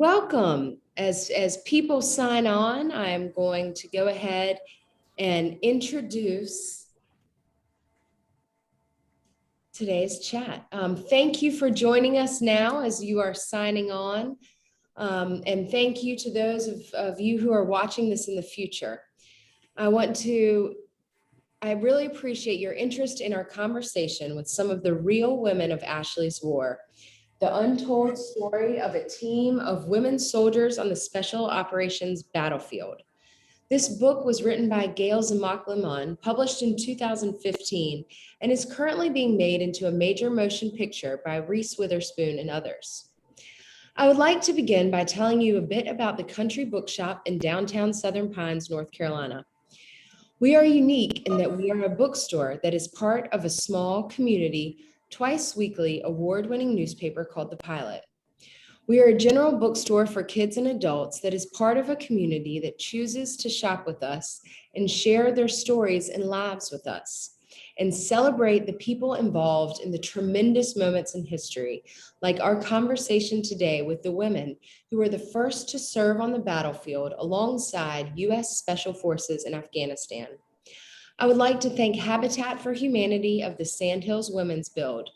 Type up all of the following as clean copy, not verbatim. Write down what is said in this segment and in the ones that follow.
Welcome. As people sign on, I'm going to go ahead and introduce today's chat. Thank you for joining us now as you are signing on. And thank you to those of you who are watching this in the future. I really appreciate your interest in our conversation with some of the real women of Ashley's War. The untold story of a team of women soldiers on the Special Operations Battlefield. This book was written by Gail Zamak-Limon, published in 2015, and is currently being made into a major motion picture by Reese Witherspoon and others. I would like to begin by telling you a bit about the Country Bookshop in downtown Southern Pines, North Carolina. We are unique in that we are a bookstore that is part of a small community twice weekly award-winning newspaper called The Pilot. We are a general bookstore for kids and adults that is part of a community that chooses to shop with us and share their stories and lives with us and celebrate the people involved in the tremendous moments in history, like our conversation today with the women who were the first to serve on the battlefield alongside U.S. Special Forces in Afghanistan. I would like to thank Habitat for Humanity of the Sandhills Women's Build.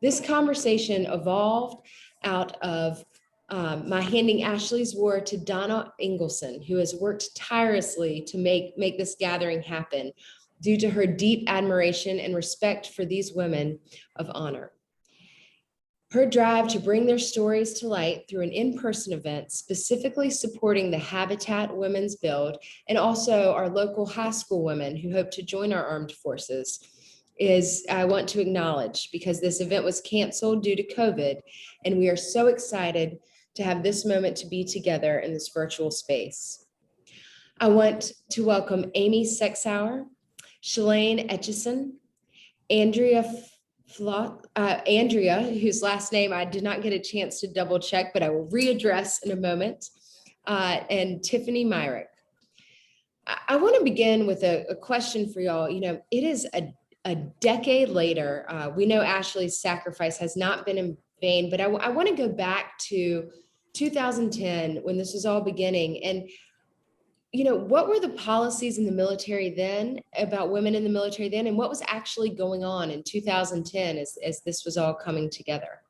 This conversation evolved out of my handing Ashley's War to Donna Engelson, who has worked tirelessly to make this gathering happen due to her deep admiration and respect for these women of honor. Her drive to bring their stories to light through an in-person event, specifically supporting the Habitat Women's Build, and also our local high school women who hope to join our armed forces, I want to acknowledge, because this event was canceled due to COVID, and we are so excited to have this moment to be together in this virtual space. I want to welcome Amy Sexauer, Shelane Etchison, Andrea, whose last name I did not get a chance to double check, but I will readdress in a moment, and Tiffany Myrick. I want to begin with a question for y'all. You know, it is a decade later. We know Ashley's sacrifice has not been in vain, but I want to go back to 2010 when this was all beginning. And you know, what were the policies in the military then about women in the military then, and what was actually going on in 2010 as this was all coming together?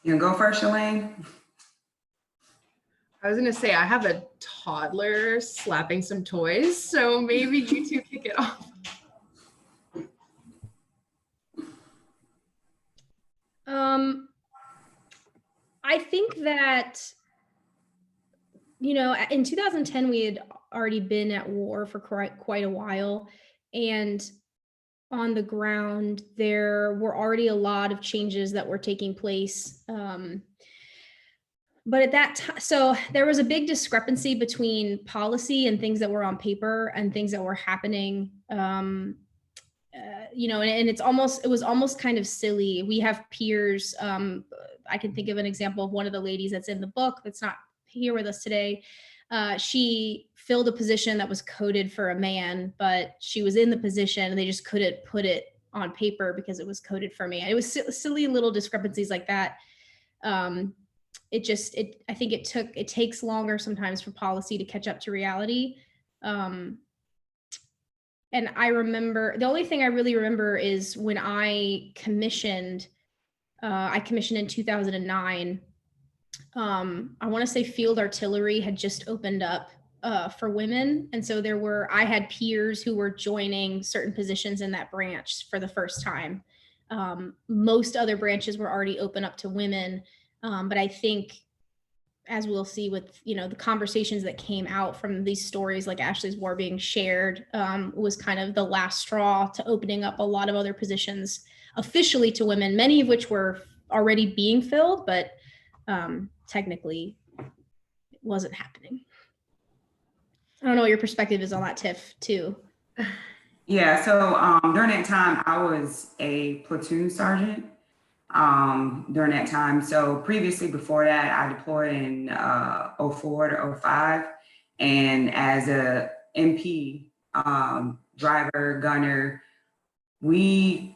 You gonna go first, Shelane? I was gonna say, I have a toddler slapping some toys, so maybe you two kick it off. I think that, you know, in 2010, we had already been at war for quite a while. And on the ground, there were already a lot of changes that were taking place. But at that time, so there was a big discrepancy between policy and things that were on paper and things that were happening. You know, and it was almost kind of silly. We have peers. I can think of an example of one of the ladies that's in the book that's not here with us today. She filled a position that was coded for a man, but she was in the position and they just couldn't put it on paper because it was coded for a man. It was silly little discrepancies like that. I think it takes longer sometimes for policy to catch up to reality. And I remember, the only thing I really remember is when I commissioned in 2009. I want to say field artillery had just opened up for women. And so I had peers who were joining certain positions in that branch for the first time. Most other branches were already open up to women. But I think, as we'll see with, you know, the conversations that came out from these stories like Ashley's War being shared, was kind of the last straw to opening up a lot of other positions officially to women, many of which were already being filled, but technically it wasn't happening. I don't know what your perspective is on that, Tiff, too. Yeah, so during that time, I was a platoon sergeant during that time. So previously, before that, I deployed in 04 to 05. And as a MP, driver, gunner, we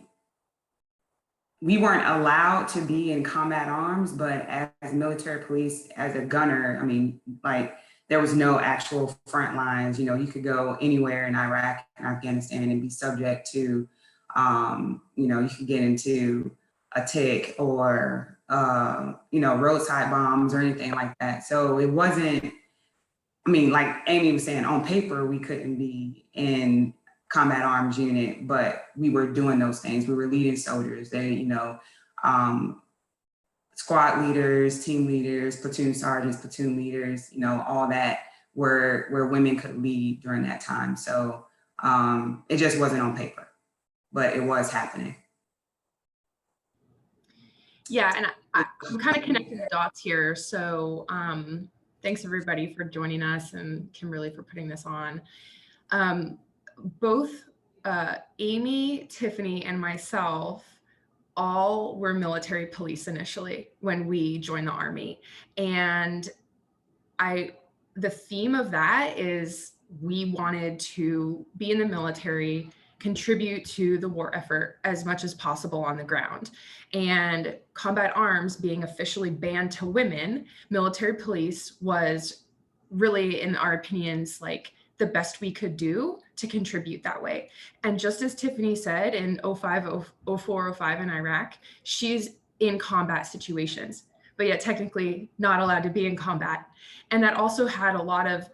we weren't allowed to be in combat arms, but as military police, as a gunner, I mean, like there was no actual front lines. You know, you could go anywhere in Iraq and Afghanistan and be subject to, you know, you could get into a tick or, you know, roadside bombs or anything like that. So it wasn't, I mean, like Amy was saying, on paper, we couldn't be in combat arms unit, but we were doing those things. We were leading soldiers. They, you know, squad leaders, team leaders, platoon sergeants, platoon leaders, you know, all that where women could lead during that time. So it just wasn't on paper, but it was happening. Yeah, and I'm kind of connecting the dots here. So thanks everybody for joining us, and Kimberly for putting this on. Both Amy, Tiffany, and myself all were military police initially when we joined the Army. And the theme of that is we wanted to be in the military, contribute to the war effort as much as possible on the ground. And combat arms being officially banned to women, military police was really, in our opinions, like the best we could do to contribute that way. And just as Tiffany said, in 05, 04, 05 in Iraq, she's in combat situations, but yet technically not allowed to be in combat. And that also had a lot of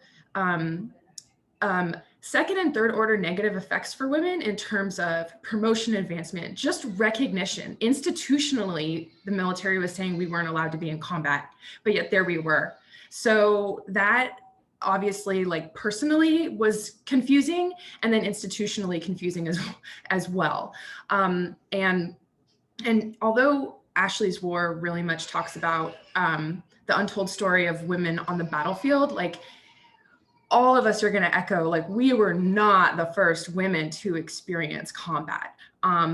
second and third order negative effects for women in terms of promotion, advancement, just recognition. Institutionally, the military was saying we weren't allowed to be in combat, but yet there we were. So that obviously, like personally, was confusing, and then institutionally confusing as well. And although Ashley's War really much talks about the untold story of women on the battlefield, like all of us are going to echo, like we were not the first women to experience combat.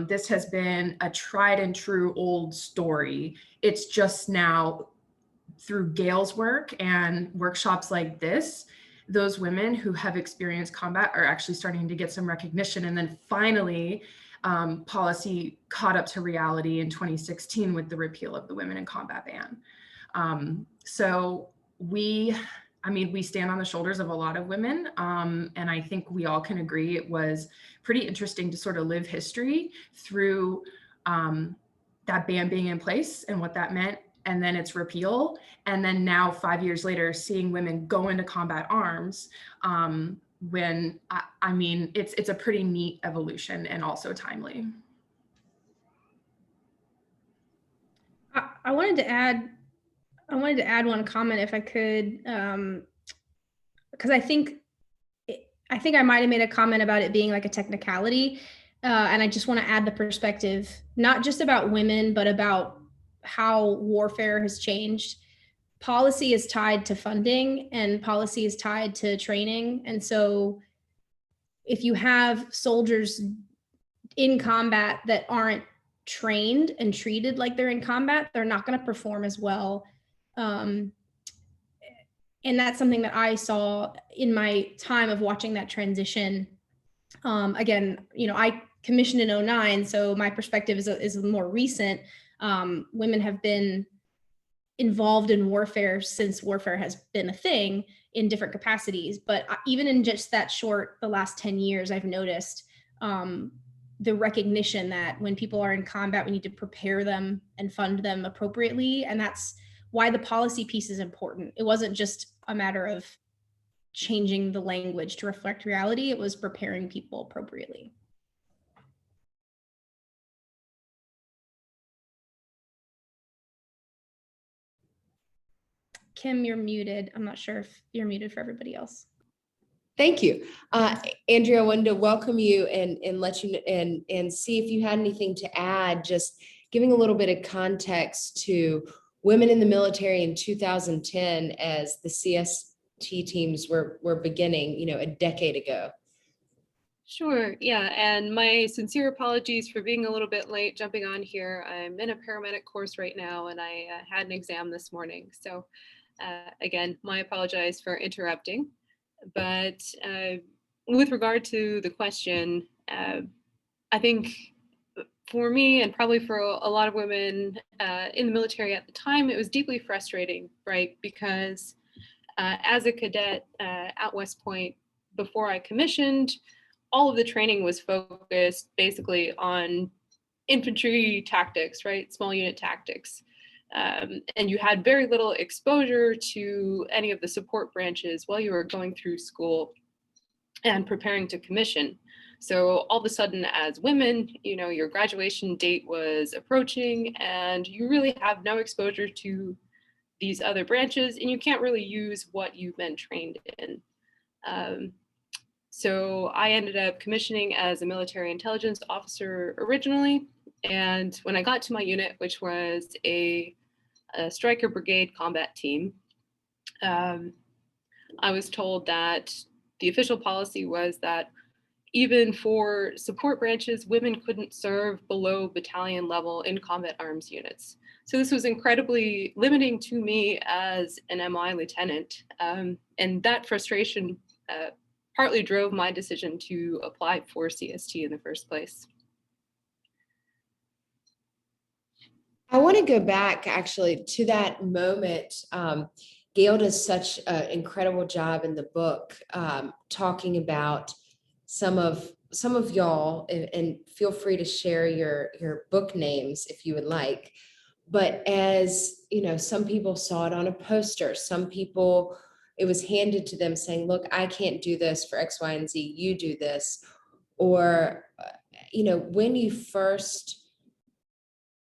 This has been a tried and true old story. It's just now through Gail's work and workshops like this, those women who have experienced combat are actually starting to get some recognition. And then finally, policy caught up to reality in 2016 with the repeal of the Women in Combat ban. So we stand on the shoulders of a lot of women. And I think we all can agree it was pretty interesting to sort of live history through that ban being in place and what that meant, and then its repeal. And then now 5 years later, seeing women go into combat arms, when it's a pretty neat evolution and also timely. I wanted to add one comment if I could, because I think I might have made a comment about it being like a technicality, and I just want to add the perspective, not just about women, but about how warfare has changed. Policy is tied to funding, and policy is tied to training. And so if you have soldiers in combat that aren't trained and treated like they're in combat, they're not going to perform as well. And that's something that I saw in my time of watching that transition. Again, I commissioned in 2009, so my perspective is more recent. Women have been involved in warfare since warfare has been a thing in different capacities. But even in just the last 10 years, I've noticed the recognition that when people are in combat, we need to prepare them and fund them appropriately. And that's why the policy piece is important. It wasn't just a matter of changing the language to reflect reality. It was preparing people appropriately. Kim, you're muted. I'm not sure if you're muted for everybody else. Thank you. Andrea, I wanted to welcome you and let you and see if you had anything to add, just giving a little bit of context to women in the military in 2010 as the CST teams were beginning, a decade ago. Sure, yeah, and my sincere apologies for being a little bit late jumping on here. I'm in a paramedic course right now, and I had an exam this morning. So again, my apologies for interrupting. But with regard to the question, I think for me, and probably for a lot of women in the military at the time, it was deeply frustrating, right? Because as a cadet at West Point, before I commissioned, all of the training was focused basically on infantry tactics, right? Small unit tactics. And you had very little exposure to any of the support branches while you were going through school and preparing to commission. So all of a sudden, as women, you know, your graduation date was approaching and you really have no exposure to these other branches, and you can't really use what you've been trained in. So I ended up commissioning as a military intelligence officer originally. And when I got to my unit, which was a Stryker Brigade combat team, I was told that the official policy was that even for support branches, women couldn't serve below battalion level in combat arms units. So this was incredibly limiting to me as an MI lieutenant. And that frustration partly drove my decision to apply for CST in the first place. I want to go back actually to that moment. Gail does such an incredible job in the book talking about some of y'all, and feel free to share your book names if you would like. But as you know, some people saw it on a poster, some people it was handed to them saying, look, I can't do this for X, Y, and Z, you do this. Or, you know, when you first,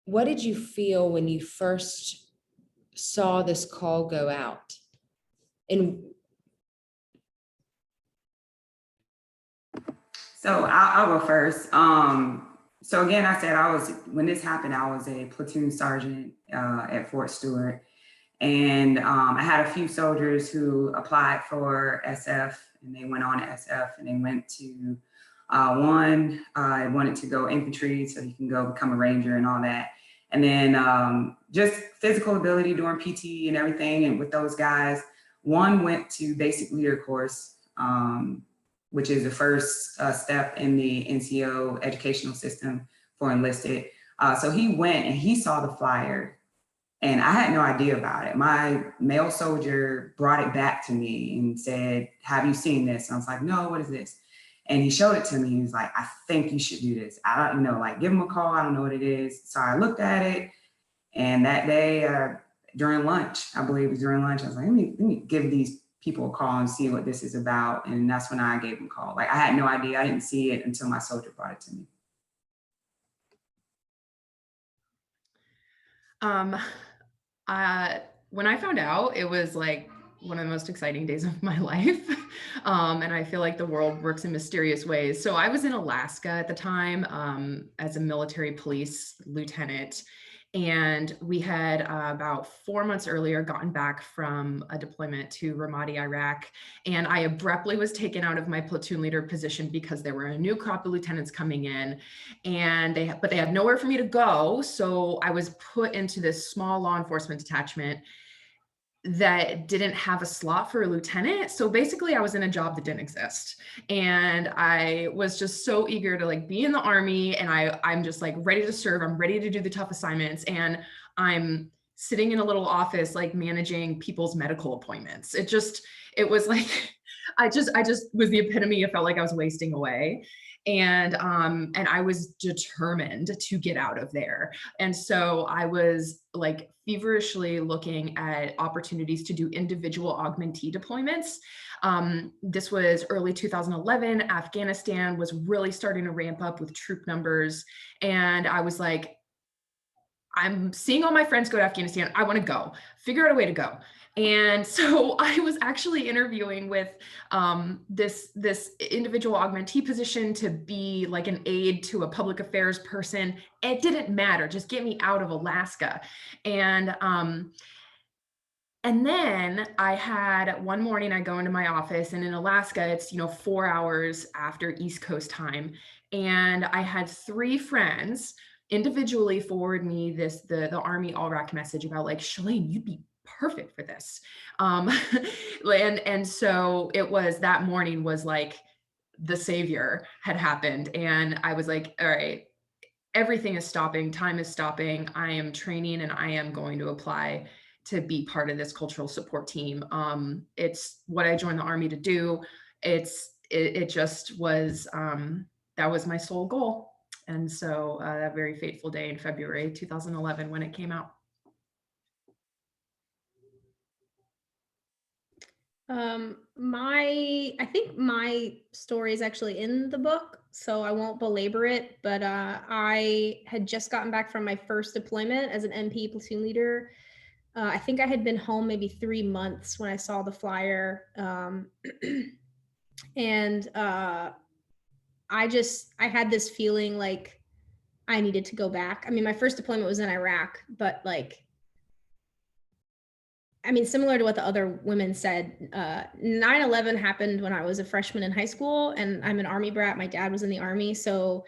what did you feel when you first saw this call go out? And So I'll go first. So again, I said when this happened, I was a platoon sergeant at Fort Stewart. And I had a few soldiers who applied for SF, and they went on to SF, and they went to one wanted to go infantry so he can go become a ranger and all that. And then just physical ability during PT and everything. And with those guys, one went to basic leader course, which is the first step in the NCO educational system for enlisted. So he went and he saw the flyer, and I had no idea about it. My male soldier brought it back to me and said, have you seen this? And I was like, no, what is this? And he showed it to me. He was like, I think you should do this. I don't know, like give him a call. I don't know what it is. So I looked at it, and that day during lunch, I believe it was during lunch, I was like, let me give these people a call and see what this is about. And that's when I gave him a call. Like I had no idea. I didn't see it until my soldier brought it to me. When I found out, it was like one of the most exciting days of my life. And I feel like the world works in mysterious ways. So I was in Alaska at the time as a military police lieutenant. And we had about 4 months earlier gotten back from a deployment to Ramadi, Iraq. And I abruptly was taken out of my platoon leader position because there were a new crop of lieutenants coming in, and they had nowhere for me to go. So I was put into this small law enforcement detachment that didn't have a slot for a lieutenant. So basically I was in a job that didn't exist. And I was just so eager to like be in the Army, and I'm just like ready to serve. I'm ready to do the tough assignments. And I'm sitting in a little office, like managing people's medical appointments. It was like, I just was the epitome. It felt like I was wasting away. And I was determined to get out of there. And so I was like feverishly looking at opportunities to do individual augmentee deployments. This was early 2011. Afghanistan was really starting to ramp up with troop numbers. And I was like, I'm seeing all my friends go to Afghanistan. I want to go, figure out a way to go. And so I was actually interviewing with this individual augmentee position to be like an aide to a public affairs person. It didn't matter, just get me out of Alaska. And then I had one morning, I go into my office, and in Alaska, it's 4 hours after East Coast time. And I had 3 friends individually forward me the Army ALRAC message about like, Shelane, you'd be perfect for this. And so it was, that morning was like the savior had happened. And I was like, all right, everything is stopping, time is stopping. I am training and I am going to apply to be part of this cultural support team. It's what I joined the Army to do. It just was, that was my sole goal. And so that very fateful day in February 2011 when it came out. I think my story is actually in the book, so I won't belabor it, but I had just gotten back from my first deployment as an MP platoon leader. I think I had been home maybe 3 months when I saw the flyer. And I had this feeling like I needed to go back. I mean, my first deployment was in Iraq, but like, I mean, similar to what the other women said, 9/11 happened when I was a freshman in high school, and I'm an Army brat. My dad was in the Army. So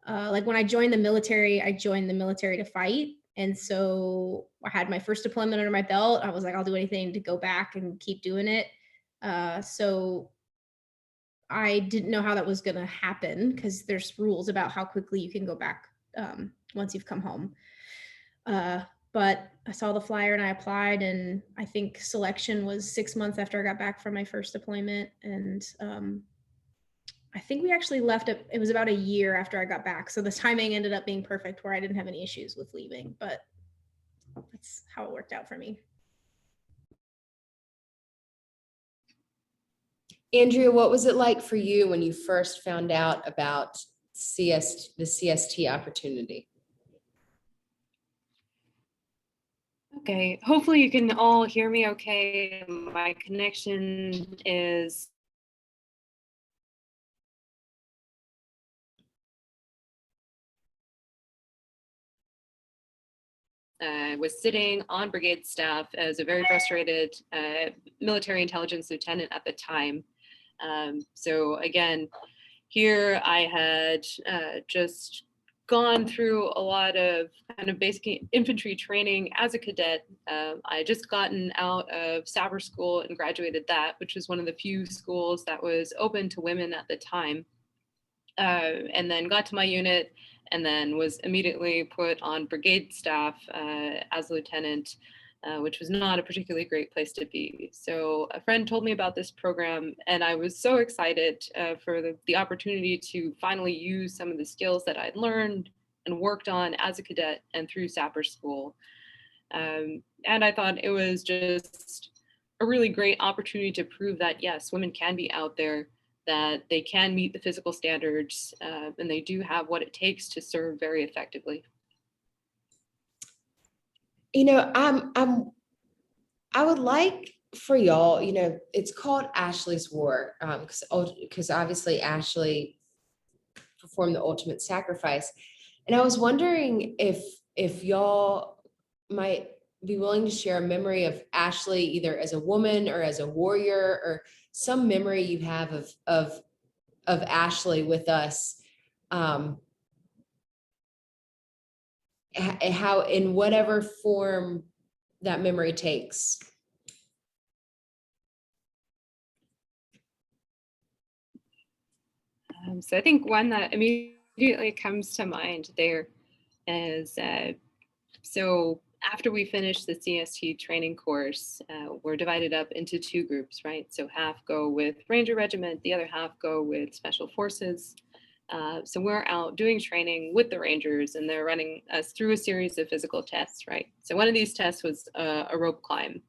like when I joined the military to fight. And so I had my first deployment under my belt. I was like, I'll do anything to go back and keep doing it. So I didn't know how that was going to happen because there's rules about how quickly you can go back once you've come home. But I saw the flyer and I applied, and I think selection was 6 months after I got back from my first deployment. And I think we actually left it was about a year after I got back. So the timing ended up being perfect where I didn't have any issues with leaving, but that's how it worked out for me. Andrea, what was it like for you when you first found out about the CST opportunity? Okay, hopefully you can all hear me okay. My connection is was sitting on brigade staff as a very frustrated military intelligence lieutenant at the time. So again, here I had just gone through a lot of kind of basic infantry training as a cadet. I had just gotten out of Sapper School and graduated that, which was one of the few schools that was open to women at the time. And then got to my unit and then was immediately put on brigade staff as a lieutenant, which was not a particularly great place to be. So a friend told me about this program, and I was so excited for the opportunity to finally use some of the skills that I'd learned and worked on as a cadet and through Sapper School. And I thought it was just a really great opportunity to prove that, yes, women can be out there, that they can meet the physical standards, and they do have what it takes to serve very effectively. You know, I would like for y'all, you know, it's called Ashley's War, because obviously Ashley performed the ultimate sacrifice. And I was wondering if y'all might be willing to share a memory of Ashley, either as a woman or as a warrior, or some memory you have of Ashley with us. How, in whatever form that memory takes. So I think one that immediately comes to mind there is, so after we finished the CST training course, we're divided up into two groups, right? So half go with Ranger Regiment, the other half go with Special Forces. So we're out doing training with the Rangers, and they're running us through a series of physical tests, right? So one of these tests was a rope climb.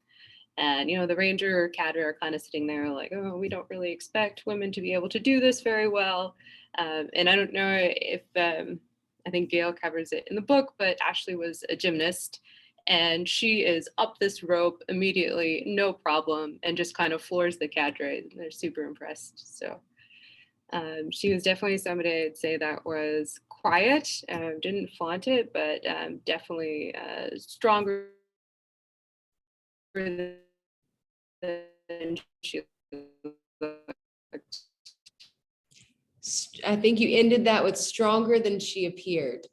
And, you know, the Ranger cadre are kind of sitting there like, oh, we don't really expect women to be able to do this very well. And I don't know if, I think Gail covers it in the book, but Ashley was a gymnast, and she is up this rope immediately, no problem, and just kind of floors the cadre. They're super impressed. So she was definitely somebody I'd say that was quiet, didn't flaunt it, but definitely stronger than she looked. I think you ended that with stronger than she appeared.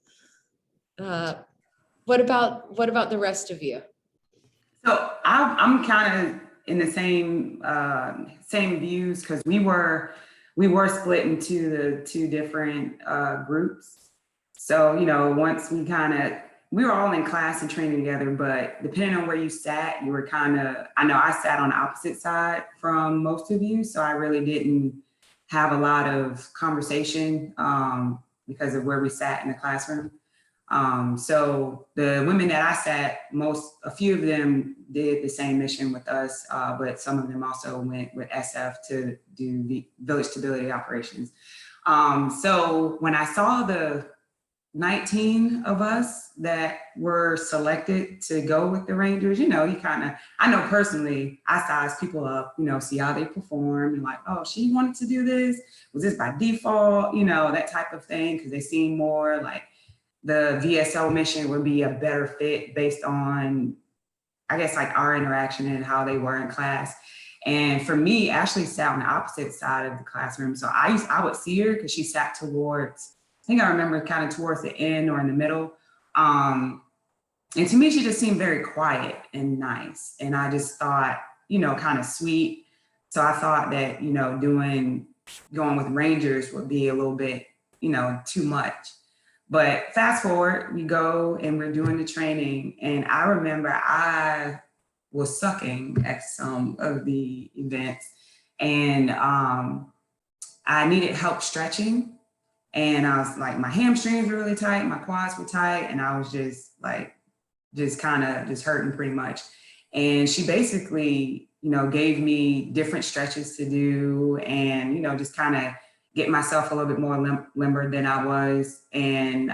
What about the rest of you? So I'm kind of in the same views, because we were split into the two different groups. So, once we were all in class and training together, but depending on where you sat, you were I know I sat on the opposite side from most of you. So I really didn't have a lot of conversation because of where we sat in the classroom. So the women that I sat, a few of them did the same mission with us, but some of them also went with SF to do the village stability operations. So when I saw the 19 of us that were selected to go with the Rangers, I know personally, I size people up, see how they perform and like, oh, she wanted to do this. Was this by default? That type of thing. Cause they seem more like the VSO mission would be a better fit based on, I guess, like our interaction and how they were in class. And for me, Ashley sat on the opposite side of the classroom. So I would see her because she sat towards, I think I remember kind of towards the end or in the middle. And to me, she just seemed very quiet and nice. And I just thought, kind of sweet. So I thought that, going with Rangers would be a little bit, too much. But fast forward, we go and we're doing the training. And I remember I was sucking at some of the events. And I needed help stretching. And I was like, my hamstrings were really tight, my quads were tight. And I was just hurting pretty much. And she basically, gave me different stretches to do and, just kind of get myself a little bit more limber than I was. And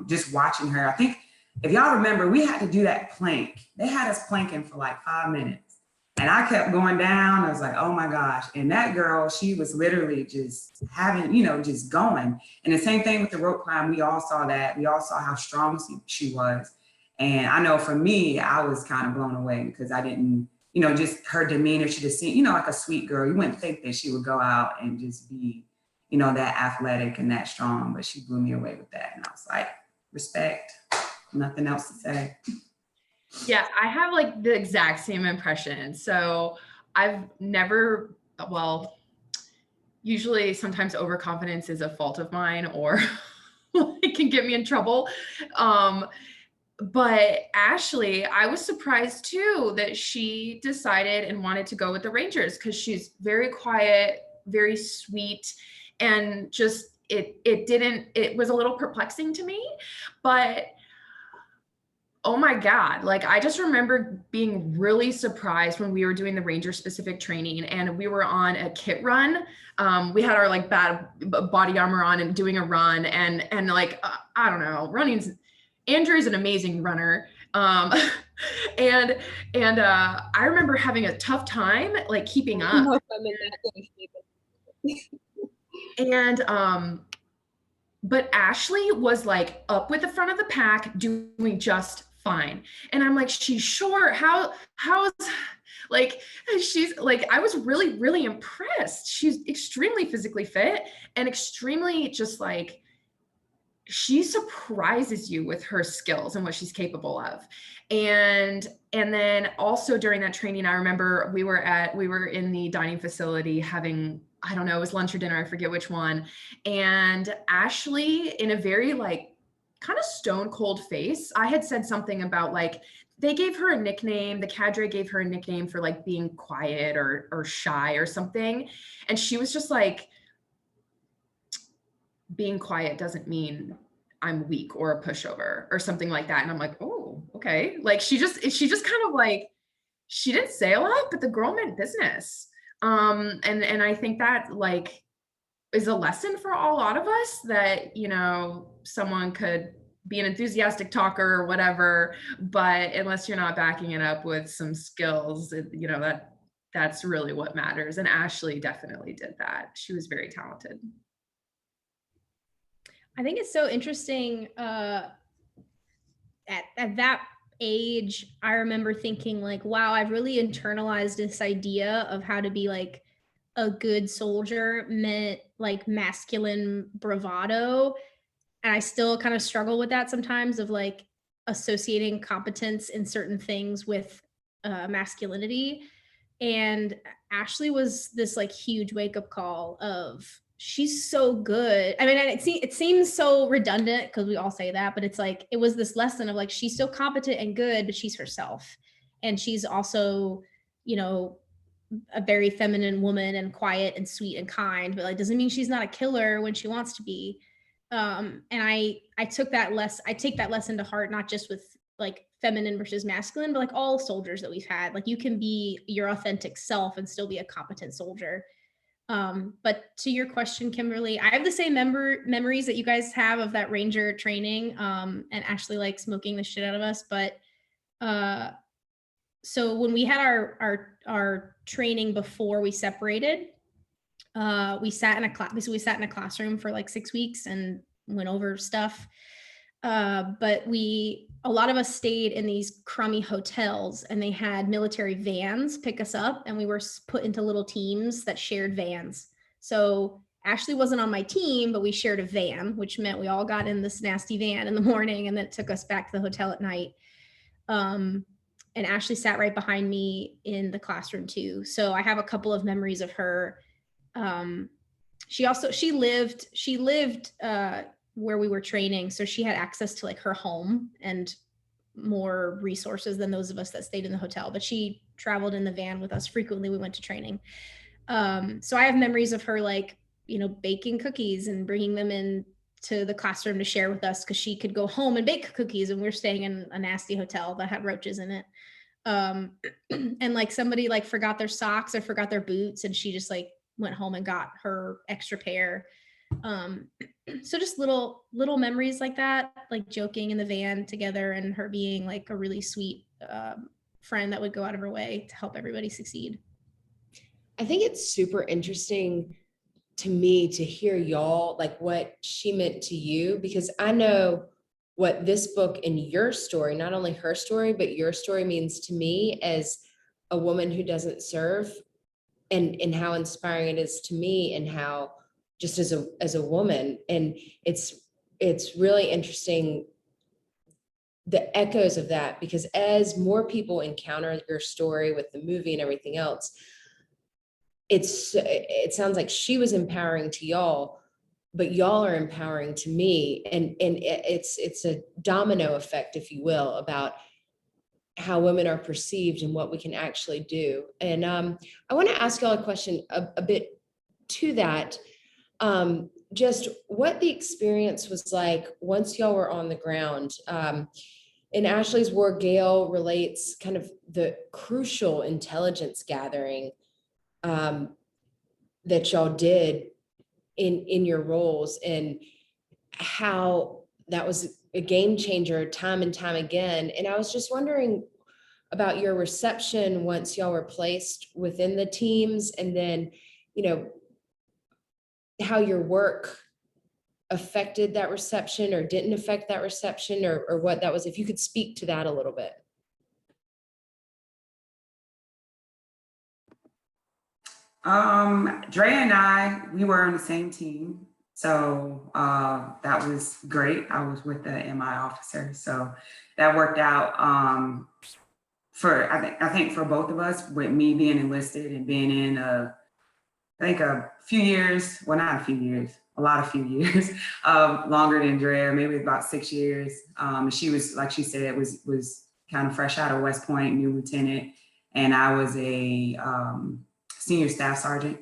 just watching her, I think if y'all remember, we had to do that plank. They had us planking for like 5 minutes. And I kept going down. I was like, oh my gosh. And that girl, she was literally just having, just going. And the same thing with the rope climb. We all saw that. We all saw how strong she was. And I know for me, I was kind of blown away because I didn't, just her demeanor, she just seemed, like a sweet girl. You wouldn't think that she would go out and just be, that athletic and that strong, but she blew me away with that. And I was like, respect, nothing else to say. Yeah, I have like the exact same impression. So I've never, usually sometimes overconfidence is a fault of mine or it can get me in trouble. But Ashley, I was surprised too that she decided and wanted to go with the Rangers because she's very quiet, very sweet, and just it was a little perplexing to me, but oh my God, like I just remember being really surprised when we were doing the Ranger specific training and we were on a kit run. We had our like bad body armor on and doing a run and like, I don't know, Andrea is an amazing runner. And I remember having a tough time like keeping up. And but Ashley was like up with the front of the pack doing just fine. And I'm like, she's short. How's like, she's like, I was really, really impressed. She's extremely physically fit and extremely just like, she surprises you with her skills and what she's capable of. And then also during that training, I remember we were in the dining facility having, I don't know, it was lunch or dinner, I forget which one. And Ashley, in a very like kind of stone cold face, I had said something about like, they gave her a nickname, the cadre gave her a nickname for like being quiet or shy or something. And she was just like, being quiet doesn't mean I'm weak or a pushover or something like that. And I'm like, oh, okay. Like she just kind of like, she didn't say a lot, but the girl meant business. And I think that like is a lesson for a lot of us that, someone could be an enthusiastic talker or whatever, but unless you're not backing it up with some skills, that's really what matters. And Ashley definitely did that. She was very talented. I think it's so interesting. At that age, I remember thinking like, wow, I've really internalized this idea of how to be like a good soldier meant like masculine bravado. And I still kind of struggle with that sometimes of like associating competence in certain things with masculinity. And Ashley was this like huge wake up call of she's so good. I mean, it seems so redundant because we all say that, but it's like, it was this lesson of like, she's so competent and good, but she's herself. And she's also, you know, a very feminine woman and quiet and sweet and kind, but like, doesn't mean she's not a killer when she wants to be. And I take that lesson to heart, not just with like feminine versus masculine, but like all soldiers that we've had. Like, you can be your authentic self and still be a competent soldier. But to your question, Kimberly, I have the same memories that you guys have of that Ranger training, and Ashley like smoking the shit out of us. But so when we had our training before we separated, we sat in a classroom for like 6 weeks and went over stuff. But a lot of us stayed in these crummy hotels, and they had military vans pick us up, and we were put into little teams that shared vans. So Ashley wasn't on my team, but we shared a van, which meant we all got in this nasty van in the morning, and then it took us back to the hotel at night. And Ashley sat right behind me in the classroom too. So I have a couple of memories of her. She lived where we were training. So she had access to like her home and more resources than those of us that stayed in the hotel, but she traveled in the van with us frequently. We went to training. So I have memories of her, like, you know, baking cookies and bringing them in to the classroom to share with us, because she could go home and bake cookies, and we were staying in a nasty hotel that had roaches in it. And like somebody like forgot their socks or forgot their boots, and she just like went home and got her extra pair. So just little memories like that, like joking in the van together, and her being like a really sweet friend that would go out of her way to help everybody succeed. I think it's super interesting to me to hear y'all, like what she meant to you, because I know what this book and your story, not only her story, but your story means to me as a woman who doesn't serve, and how inspiring it is to me, and how just as a woman. And it's really interesting, the echoes of that, because as more people encounter your story with the movie and everything else, it sounds like she was empowering to y'all, but y'all are empowering to me. And it's a domino effect, if you will, about how women are perceived and what we can actually do. And I want to ask y'all a question a bit to that. Just what the experience was like once y'all were on the ground. In Ashley's War, Gail relates kind of the crucial intelligence gathering that y'all did in your roles, and how that was a game changer time and time again. And I was just wondering about your reception once y'all were placed within the teams, and then, you know, how your work affected that reception or didn't affect that reception, or what that was, if you could speak to that a little bit. Dre and I, we were on the same team. So that was great. I was with the MI officer. So that worked out I think for both of us, with me being enlisted and being in I think a few years, well, not a few years, a lot of few years, longer than Andrea, maybe about 6 years. She was, like she said, was kind of fresh out of West Point, new lieutenant. And I was a senior staff sergeant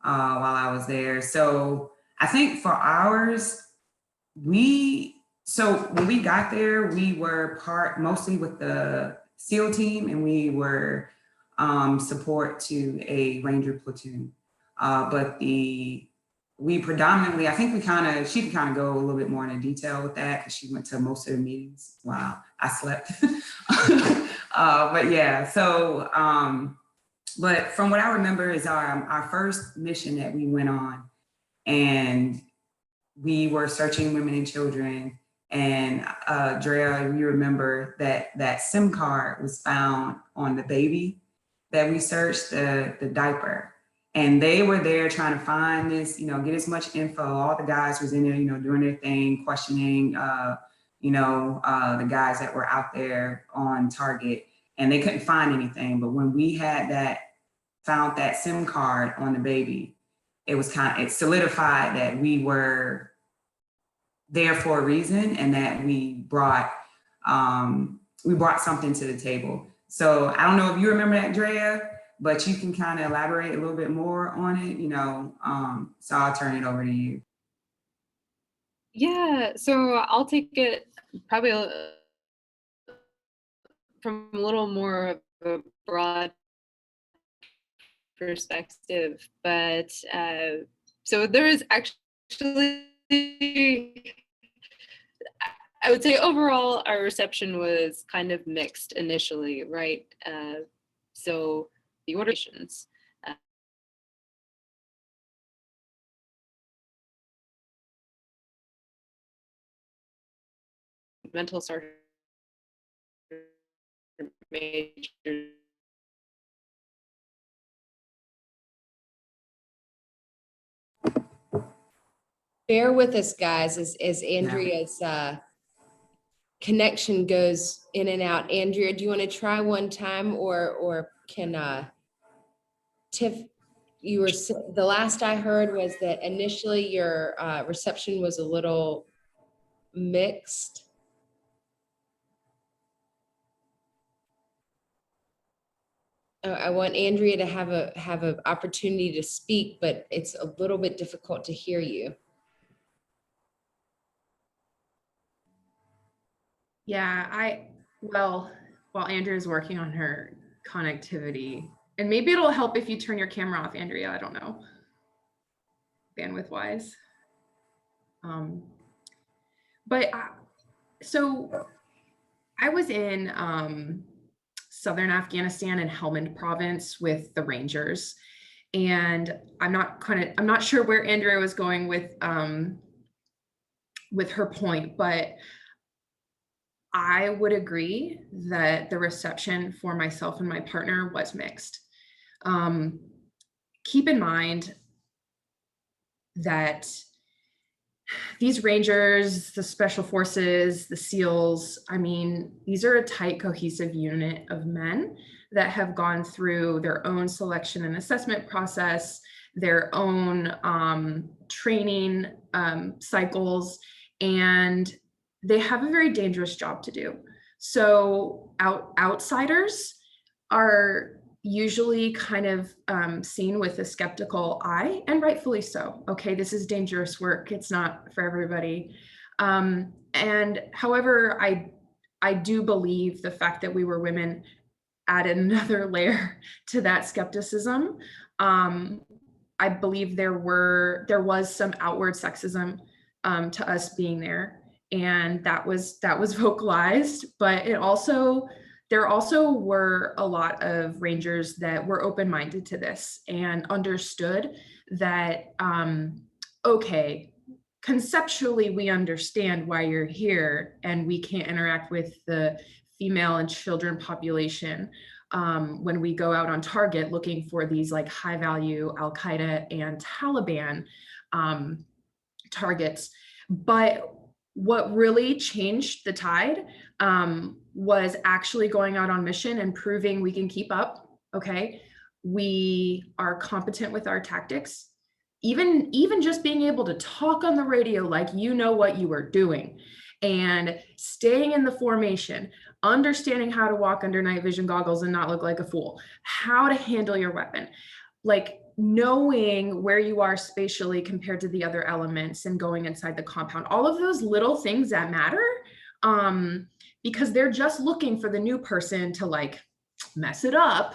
while I was there. So I think for ours, so when we got there, we were mostly with the SEAL team, and we were support to a Ranger platoon. But we predominantly, I think she could kind of go a little bit more into detail with that, because she went to most of the meetings while I slept. But yeah, so, but from what I remember is our first mission that we went on, and we were searching women and children. And Andrea, you remember that SIM card was found on the baby that we searched, the diaper. And they were there trying to find this, get as much info. All the guys was in there, doing their thing, questioning, the guys that were out there on target, and they couldn't find anything. But when we found that SIM card on the baby, it solidified that we were there for a reason, and that we brought something to the table. So I don't know if you remember that, Andrea, but you can kind of elaborate a little bit more on it, so I'll turn it over to you. Yeah, so I'll take it probably from a little more of a broad perspective, but so there is actually, I would say overall our reception was kind of mixed initially, right? So the ordinations, mental start major. Bear with us, guys, as Andrea's connection goes in and out. Andrea, do you want to try one time, or can Tiff? The last I heard was that initially your reception was a little mixed. I want Andrea to have an opportunity to speak, but it's a little bit difficult to hear you. Yeah, while Andrea's working on her connectivity, and maybe it'll help if you turn your camera off, Andrea, I don't know, bandwidth wise. So I was in southern Afghanistan in Helmand province with the Rangers, and I'm not sure where Andrea was going with her point, but I would agree that the reception for myself and my partner was mixed. Keep in mind that these Rangers, the Special Forces, the SEALs, I mean, these are a tight, cohesive unit of men that have gone through their own selection and assessment process, their own training cycles, and they have a very dangerous job to do. So outsiders are usually kind of seen with a skeptical eye, and rightfully so. Okay, this is dangerous work. It's not for everybody. And however, I do believe the fact that we were women added another layer to that skepticism. I believe there was some outward sexism to us being there, and that was vocalized, but there also were a lot of Rangers that were open-minded to this and understood that, okay, conceptually, we understand why you're here and we can't interact with the female and children population when we go out on target looking for these like high-value Al-Qaeda and Taliban targets. But what really changed the tide was actually going out on mission and proving we can keep up. Okay, we are competent with our tactics, even just being able to talk on the radio like you know what you are doing, and staying in the formation, understanding how to walk under night vision goggles and not look like a fool, how to handle your weapon, like knowing where you are spatially compared to the other elements and going inside the compound, all of those little things that matter, because they're just looking for the new person to like mess it up.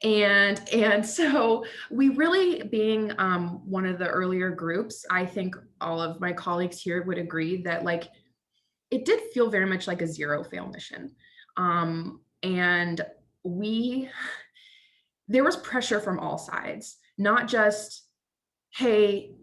And so we really, being one of the earlier groups, I think all of my colleagues here would agree that like it did feel very much like a zero fail mission. And there was pressure from all sides, not just, hey,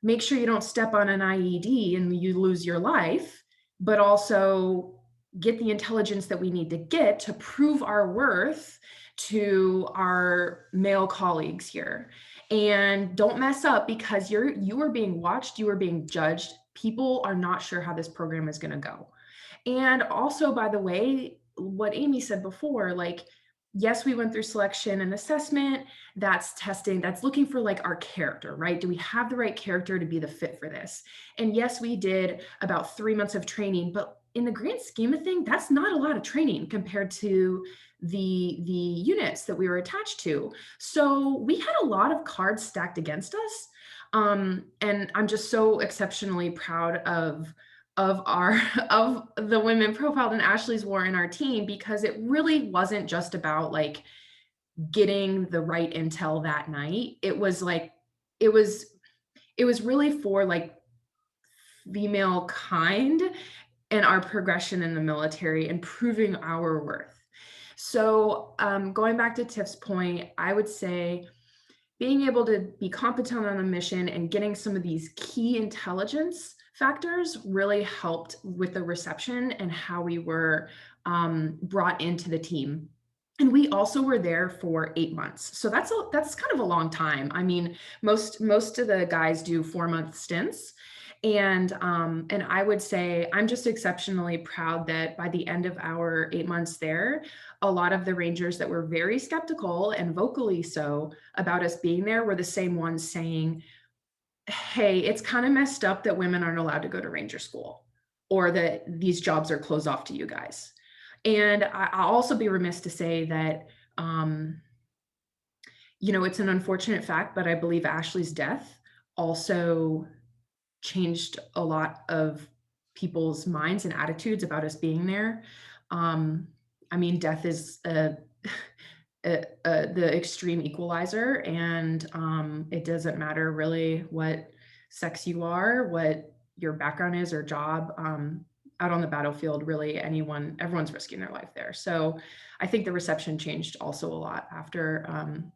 make sure you don't step on an IED and you lose your life, but also get the intelligence that we need to get to prove our worth to our male colleagues here. And don't mess up, because you are being watched, you are being judged. People are not sure how this program is going to go. And also, by the way, what Amy said before, like, yes, we went through selection and assessment. That's testing, that's looking for like our character, right? Do we have the right character to be the fit for this? And yes, we did about 3 months of training, but in the grand scheme of things, that's not a lot of training compared to the units that we were attached to. So we had a lot of cards stacked against us. And I'm just so exceptionally proud of our of the women profiled in Ashley's War in our team, because it really wasn't just about like getting the right intel that night. It was like it was really for like female kind and our progression in the military and proving our worth. So going back to Tiff's point, I would say being able to be competent on a mission and getting some of these key intelligence factors really helped with the reception and how we were brought into the team. And we also were there for 8 months. So that's kind of a long time. I mean, most of the guys do 4-month stints. And I would say I'm just exceptionally proud that by the end of our 8 months there, a lot of the Rangers that were very skeptical and vocally so about us being there were the same ones saying, hey, it's kind of messed up that women aren't allowed to go to Ranger school, or that these jobs are closed off to you guys. And I'll also be remiss to say that, it's an unfortunate fact, but I believe Ashley's death also changed a lot of people's minds and attitudes about us being there. I mean, death is the extreme equalizer, and it doesn't matter really what sex you are, what your background is or job. Out on the battlefield, really everyone's risking their life there. So I think the reception changed also a lot after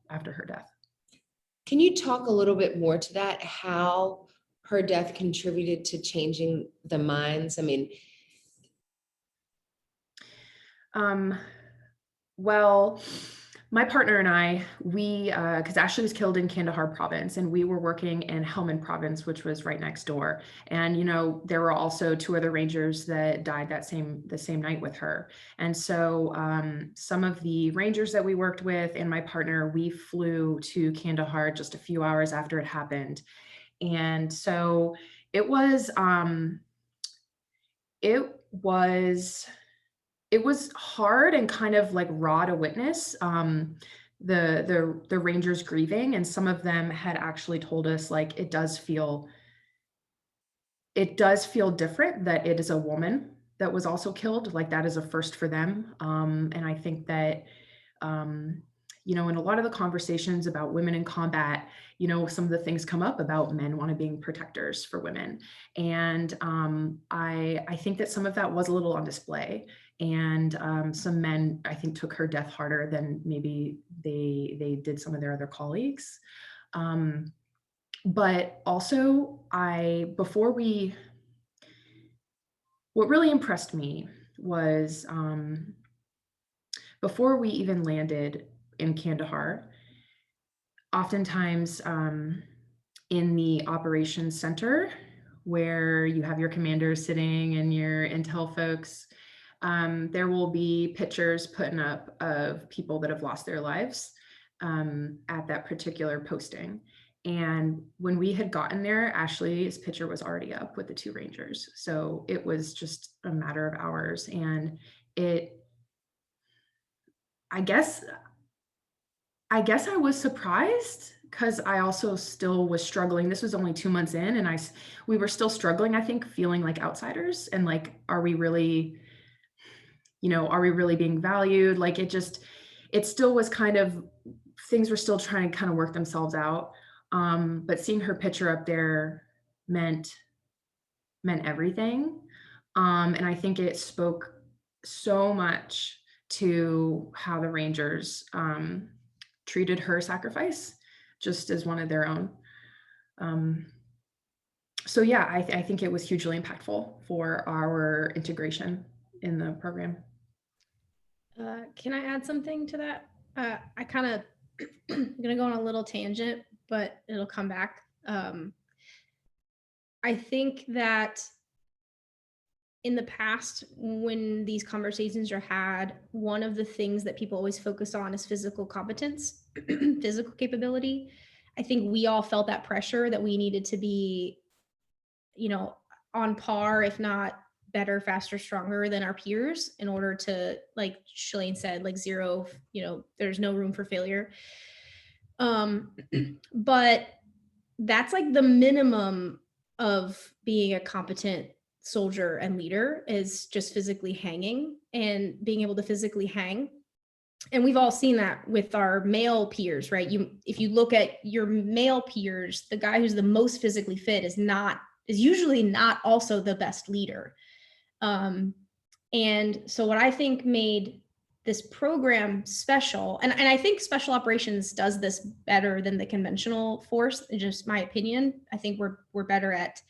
her death. Can you talk a little bit more to that, how her death contributed to changing the minds? I mean, well, my partner and I, because Ashley was killed in Kandahar province and we were working in Helmand province, which was right next door. And, there were also 2 other Rangers that died the same night with her. And so some of the Rangers that we worked with and my partner, we flew to Kandahar just a few hours after it happened. And so it was hard and kind of like raw to witness the Rangers grieving, and some of them had actually told us like it does feel different that it is a woman that was also killed, like that is a first for them. And I think that in a lot of the conversations about women in combat, some of the things come up about men want to be protectors for women. And I think that some of that was a little on display. And some men, I think, took her death harder than maybe they did some of their other colleagues. But also, what really impressed me was before we even landed in Kandahar, oftentimes in the operations center, where you have your commanders sitting and your intel folks, there will be pictures put up of people that have lost their lives at that particular posting. And when we had gotten there, Ashley's picture was already up with the 2 Rangers. So it was just a matter of hours. And I guess I was surprised, because I also still was struggling. This was only 2 months in, and we were still struggling, I think, feeling like outsiders and like, are we really being valued? Like it still was kind of, things were still trying to kind of work themselves out. But seeing her picture up there meant everything. And I think it spoke so much to how the Rangers treated her sacrifice just as one of their own. So yeah, I think it was hugely impactful for our integration in the program. Can I add something to that? I kind of I'm gonna go on a little tangent, but it'll come back. I think that in the past, when these conversations are had, one of the things that people always focus on is physical competence, physical capability. I think we all felt that pressure that we needed to be, on par, if not better, faster, stronger than our peers in order to, like Shelane said, like zero, there's no room for failure. But that's like the minimum of being a competent soldier and leader, is just physically hanging and being able to physically hang. And we've all seen that with our male peers, right? If you look at your male peers, the guy who's the most physically fit is usually not also the best leader. And so what I think made this program special, and I think special operations does this better than the conventional force, in just my opinion. I think we're better at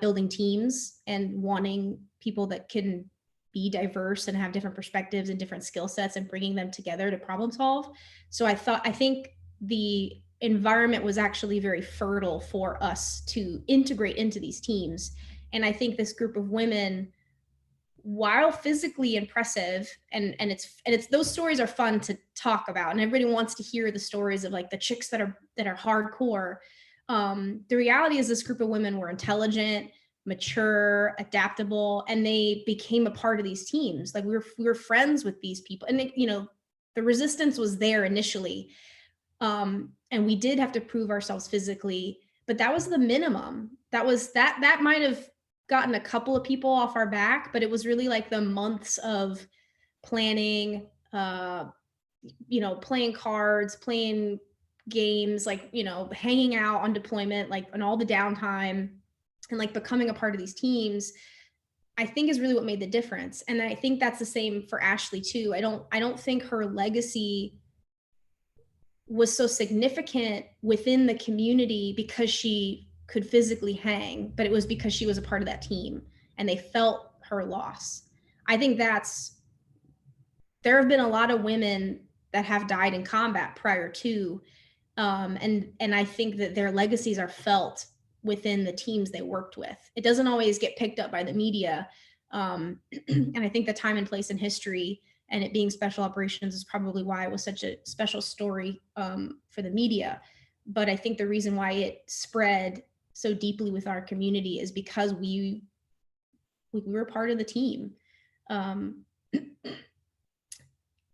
building teams and wanting people that can be diverse and have different perspectives and different skill sets and bringing them together to problem solve. So I think the environment was actually very fertile for us to integrate into these teams. And I think this group of women, while physically impressive, and it's those stories are fun to talk about, and everybody wants to hear the stories of like the chicks that are hardcore. The reality is this group of women were intelligent, mature, adaptable, and they became a part of these teams. Like we were friends with these people, and the resistance was there initially, and we did have to prove ourselves physically, but that was the minimum. That might have gotten a couple of people off our back, but it was really like the months of planning, playing cards, playing games, like, hanging out on deployment, like, and all the downtime, and like becoming a part of these teams, I think is really what made the difference. And I think that's the same for Ashley too. I don't think her legacy was so significant within the community because she could physically hang, but it was because she was a part of that team and they felt her loss. I think there have been a lot of women that have died in combat prior to, and I think that their legacies are felt within the teams they worked with. It doesn't always get picked up by the media. And I think the time and place in history and it being special operations is probably why it was such a special story for the media. But I think the reason why it spread so deeply with our community is because we were part of the team.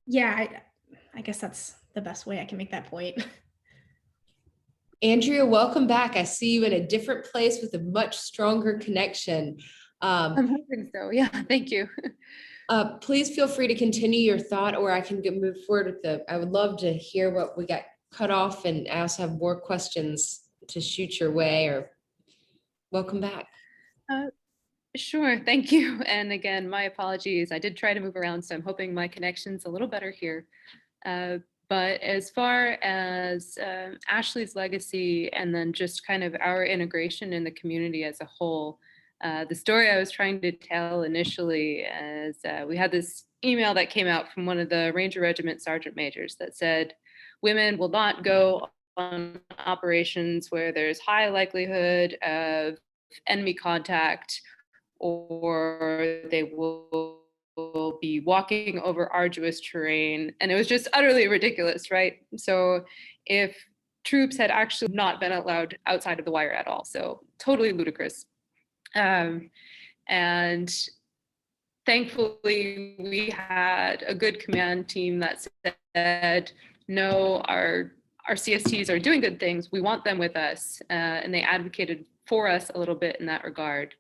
Yeah, I guess that's the best way I can make that point. Andrea, welcome back. I see you in a different place with a much stronger connection. I'm hoping so. Yeah, thank you. Please feel free to continue your thought, or I can move forward with I would love to hear what we got cut off, and I also have more questions to shoot your way. Or welcome back. Sure, thank you. And again, my apologies. I did try to move around, so I'm hoping my connection's a little better here. But as far as Ashley's legacy and then just kind of our integration in the community as a whole, the story I was trying to tell initially is we had this email that came out from one of the Ranger Regiment Sergeant Majors that said, women will not go on operations where there's high likelihood of enemy contact, or they will be walking over arduous terrain. And it was just utterly ridiculous, right? So if troops had actually not been allowed outside of the wire at all, so totally ludicrous. And thankfully we had a good command team that said, no, our CSTs are doing good things. We want them with us. And they advocated for us a little bit in that regard.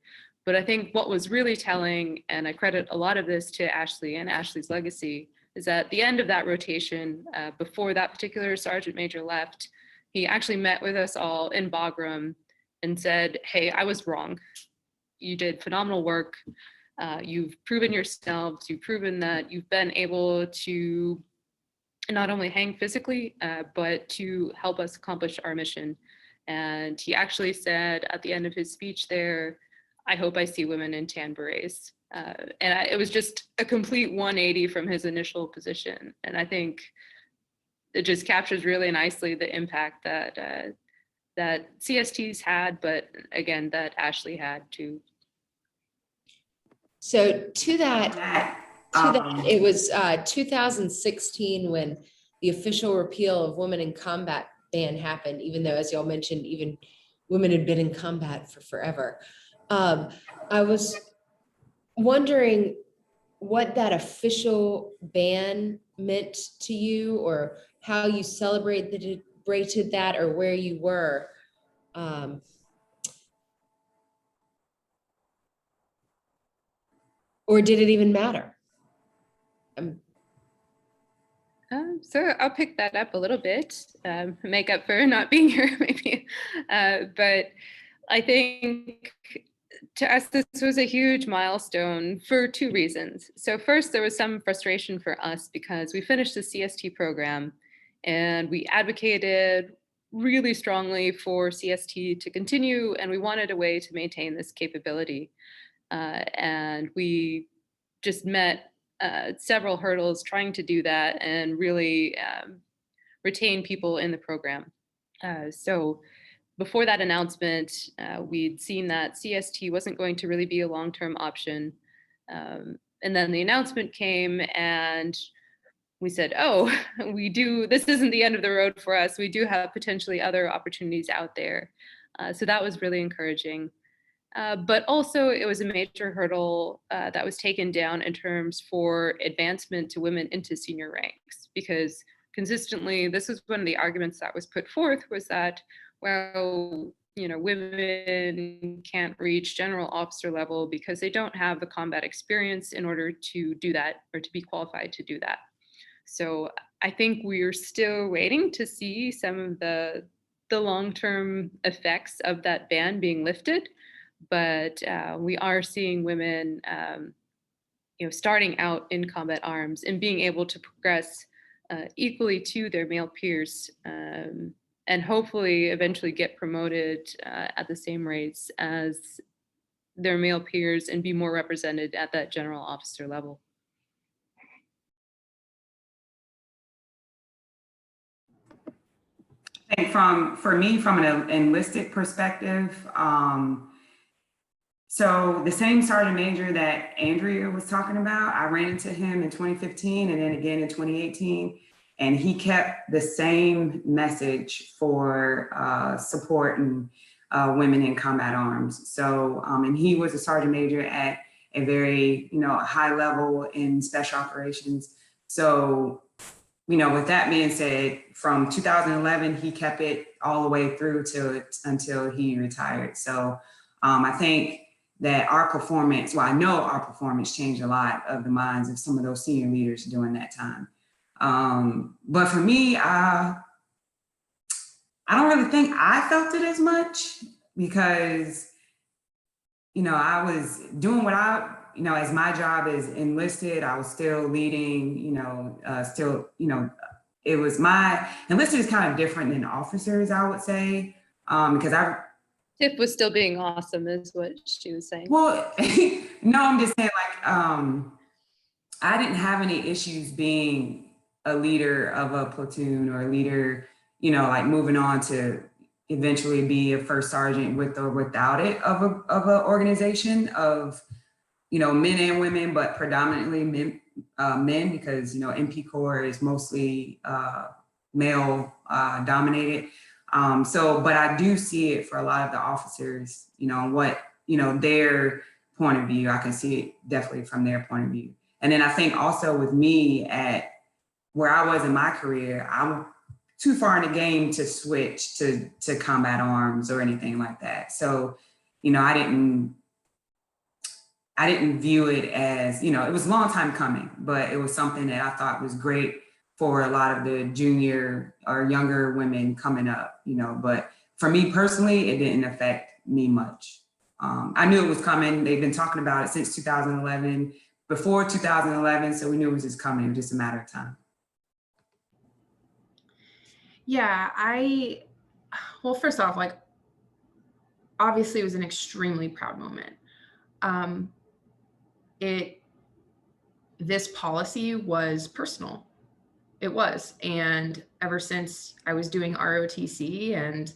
But I think what was really telling, and I credit a lot of this to Ashley and Ashley's legacy, is at the end of that rotation, before that particular sergeant major left, he actually met with us all in Bagram and said, hey, I was wrong. You did phenomenal work. You've proven yourselves. You've proven that you've been able to not only hang physically, but to help us accomplish our mission. And he actually said at the end of his speech there, I hope I see women in tan berets. It was just a complete 180 from his initial position. And I think it just captures really nicely the impact that CSTs had, but again, that Ashley had too. So to that, it was 2016 when the official repeal of Women in Combat ban happened, even though, as y'all mentioned, even women had been in combat for forever. I was wondering what that official ban meant to you, or how you celebrated that, or where you were. Or did it even matter? So I'll pick that up a little bit, make up for not being here maybe. But I think to us, this was a huge milestone for two reasons. So first, there was some frustration for us because we finished the CST program and we advocated really strongly for CST to continue, and we wanted a way to maintain this capability. And we just met several hurdles trying to do that and really retain people in the program. So before that announcement, we'd seen that CST wasn't going to really be a long-term option. And then the announcement came and we said, oh, this isn't the end of the road for us. We do have potentially other opportunities out there. So that was really encouraging. But also it was a major hurdle that was taken down in terms for advancement to women into senior ranks, because consistently, this was one of the arguments that was put forth, was that, well, women can't reach general officer level because they don't have the combat experience in order to do that, or to be qualified to do that. So I think we're still waiting to see some of the long-term effects of that ban being lifted. But we are seeing women, starting out in combat arms and being able to progress equally to their male peers, and hopefully eventually get promoted at the same rates as their male peers and be more represented at that general officer level. I think for me, from an enlisted perspective, so the same sergeant major that Andrea was talking about, I ran into him in 2015 and then again in 2018, and he kept the same message for supporting women in combat arms. So, and he was a sergeant major at a very, high level in special operations. So, with that being said, from 2011, he kept it all the way through until he retired. So I think that our performance, I know our performance changed a lot of the minds of some of those senior leaders during that time. But for me, I don't really think I felt it as much as my job is enlisted, I was still leading, it was enlisted is kind of different than officers, I would say, because Tiff was still being awesome, is what she was saying. Well, no, I'm just saying, I didn't have any issues being a leader of a platoon or a leader, moving on to eventually be a first sergeant with or without it of a organization of, men and women, but predominantly men, because, MP Corps is mostly male dominated. But I do see it for a lot of the officers, their point of view. I can see it definitely from their point of view. And then I think also with me at where I was in my career, I'm too far in the game to switch to combat arms or anything like that. So, I didn't view it as, it was a long time coming, but it was something that I thought was great for a lot of the junior or younger women coming up, but for me personally, it didn't affect me much. I knew it was coming. They've been talking about it since 2011, before 2011. So we knew it was just coming, just a matter of time. Yeah, first off, obviously it was an extremely proud moment. This policy was personal. It was. And ever since I was doing ROTC and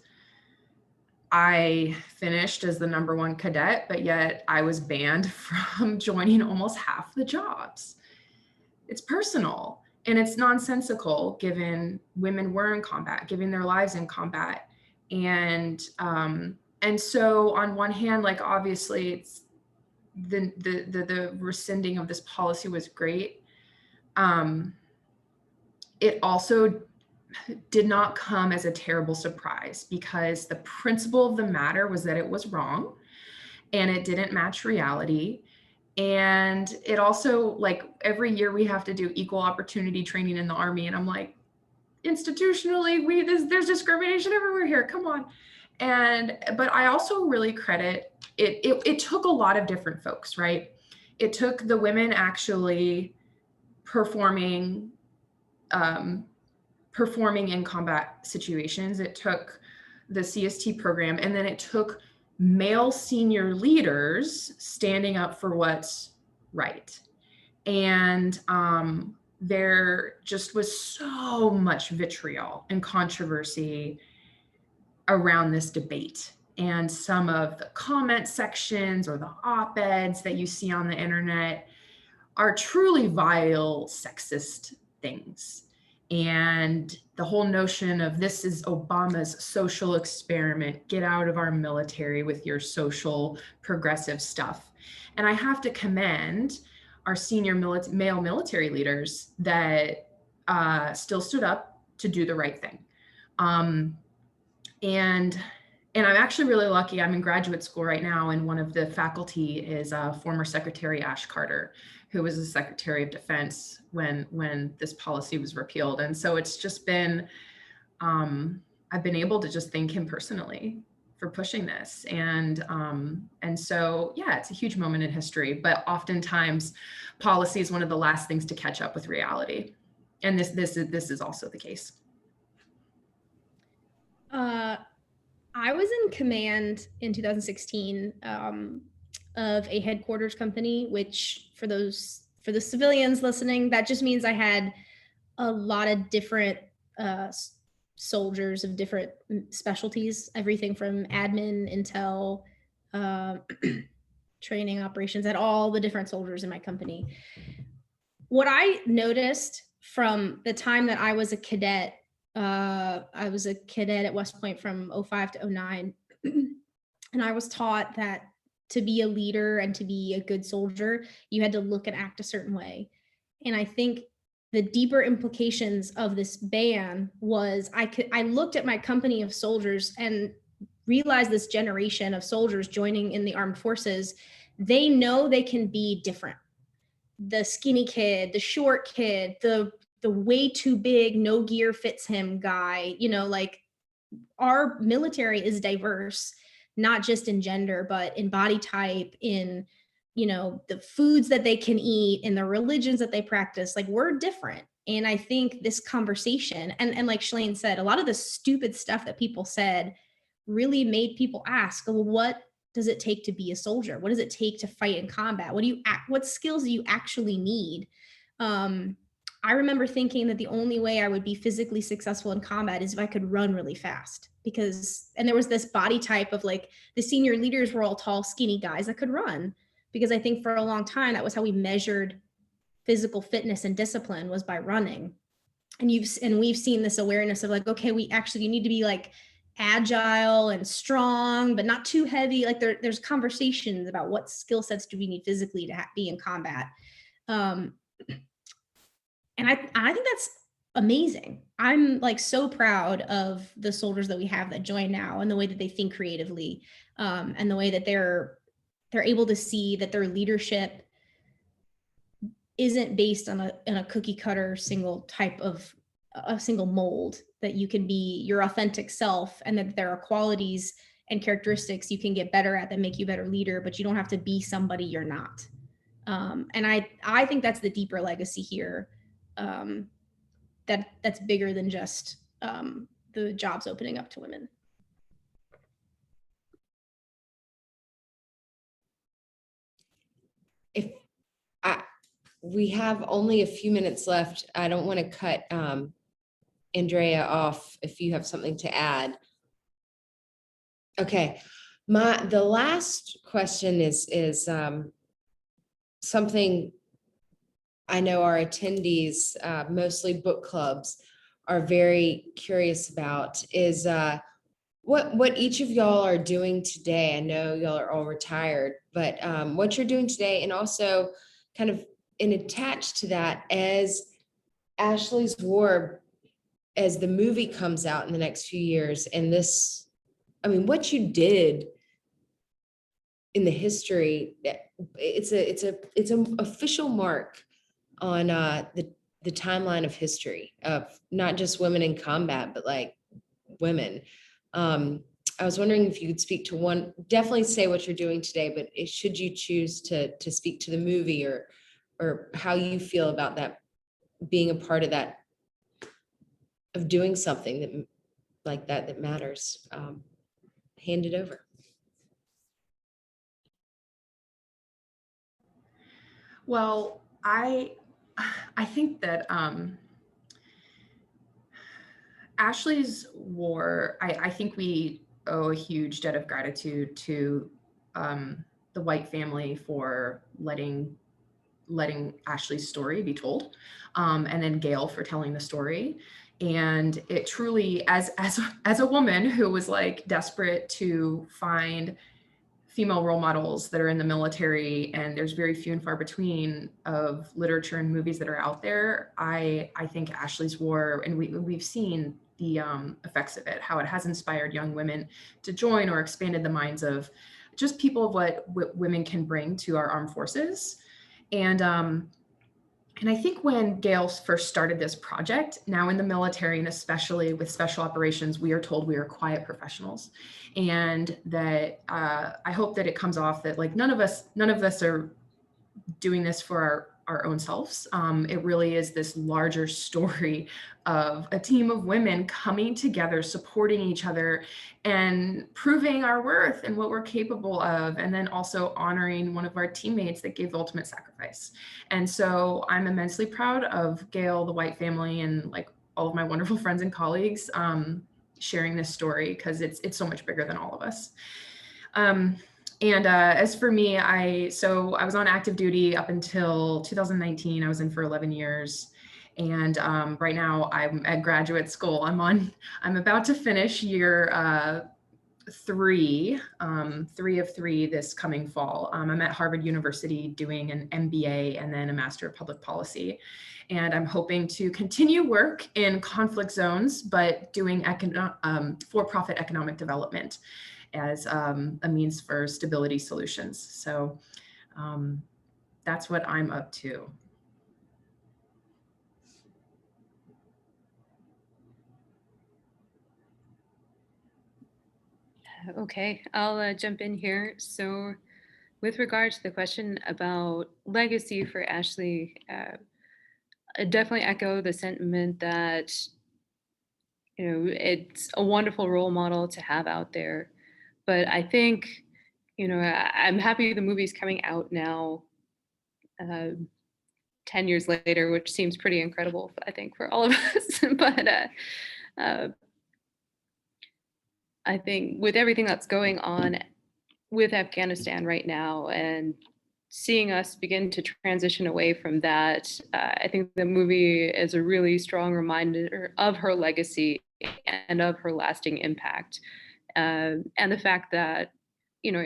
I finished as the #1 cadet, but yet I was banned from joining almost half the jobs. It's personal and it's nonsensical given women were in combat, giving their lives in combat. And so on one hand, like obviously it's the rescinding of this policy was great. It also did not come as a terrible surprise because the principle of the matter was that it was wrong and it didn't match reality. And it also, like, every year we have to do equal opportunity training in the Army. And I'm like, institutionally, there's discrimination everywhere here. Come on. But I also really credit it. It took a lot of different folks, right? It took the women actually performing in combat situations. It took the CST program, and then it took male senior leaders standing up for what's right. And there just was so much vitriol and controversy around this debate. And some of the comment sections or the op-eds that you see on the internet are truly vile, sexist things. And the whole notion of this is Obama's social experiment, get out of our military with your social progressive stuff. And I have to commend our senior male military leaders that still stood up to do the right thing. And I'm actually really lucky. I'm in graduate school right now, and one of the faculty is former Secretary Ash Carter, who was the Secretary of Defense when this policy was repealed. And so it's just been, I've been able to just thank him personally for pushing this. And so, yeah, it's a huge moment in history, but oftentimes policy is one of the last things to catch up with reality. And this is also the case. I was in command in 2016 of a headquarters company, which for the civilians listening, that just means I had a lot of different soldiers of different specialties, everything from admin, intel, training, operations, at all the different soldiers in my company. What I noticed from the time that I was a cadet, I was a cadet at West Point from 05 to 09. And I was taught that to be a leader and to be a good soldier, you had to look and act a certain way. And I think the deeper implications of this ban was I looked at my company of soldiers and realized this generation of soldiers joining in the armed forces, they know they can be different. The skinny kid, the short kid, the way too big, no gear fits him guy, like our military is diverse, not just in gender, but in body type, in, the foods that they can eat, in the religions that they practice. Like, we're different. And I think this conversation, and like Shelane said, a lot of the stupid stuff that people said really made people ask, well, what does it take to be a soldier? What does it take to fight in combat? What skills do you actually need? I remember thinking that the only way I would be physically successful in combat is if I could run really fast, and there was this body type of, like, the senior leaders were all tall, skinny guys that could run, because I think for a long time, that was how we measured physical fitness and discipline, was by running. And we've seen this awareness of, like, okay, you need to be, like, agile and strong, but not too heavy. Like, there's conversations about what skill sets do we need physically to be in combat. And I think that's amazing. I'm, like, so proud of the soldiers that we have that join now, and the way that they think creatively, and the way that they're able to see that their leadership isn't based on a cookie cutter single type of a single mold, that you can be your authentic self, and that there are qualities and characteristics you can get better at that make you a better leader, but you don't have to be somebody you're not. And I think that's the deeper legacy here. That's bigger than just the jobs opening up to women. We have only a few minutes left. I don't want to cut Andrea off if you have something to add. Okay, the last question is something I know our attendees, mostly book clubs, are very curious about is what each of y'all are doing today. I know y'all are all retired, but what you're doing today, and also kind of attached to that, as Ashley's War, as the movie comes out in the next few years, and this, I mean, what you did in the history, it's an official mark on the timeline of history of not just women in combat, but like women. I was wondering if you could speak to one, definitely say what you're doing today, but should you choose to speak to the movie, or how you feel about that, being a part of that, of doing something that like that matters. Hand it over. Well, I think that Ashley's War, I think we owe a huge debt of gratitude to the White family for letting Ashley's story be told, and then Gail for telling the story. And it truly, as a woman who was like desperate to find female role models that are in the military, and there's very few and far between of literature and movies that are out there, I think Ashley's War, and we've seen the effects of it, how it has inspired young women to join or expanded the minds of just people of what women can bring to our armed forces. And I think when Gail first started this project, now in the military, and especially with special operations, we are told we are quiet professionals, and that I hope that it comes off that like none of us are doing this for our own selves. It really is this larger story of a team of women coming together, supporting each other, and proving our worth and what we're capable of, and then also honoring one of our teammates that gave the ultimate sacrifice. And so I'm immensely proud of Gail, the White family, and like all of my wonderful friends and colleagues sharing this story, because it's so much bigger than all of us. And as for me, I was on active duty up until 2019. I was in for 11 years. And right now I'm at graduate school. I'm about to finish year three of three this coming fall. I'm at Harvard University doing an MBA and then a Master of Public Policy. And I'm hoping to continue work in conflict zones, but doing for-profit economic development as a means for stability solutions. So that's what I'm up to. Okay, I'll jump in here. So with regard to the question about legacy for Ashley, I definitely echo the sentiment that, you know, it's a wonderful role model to have out there. But I think, you know, I'm happy the movie's coming out now, 10 years later, which seems pretty incredible, I think, for all of us. But I think with everything that's going on with Afghanistan right now, and seeing us begin to transition away from that, I think the movie is a really strong reminder of her legacy and of her lasting impact. And the fact that, you know,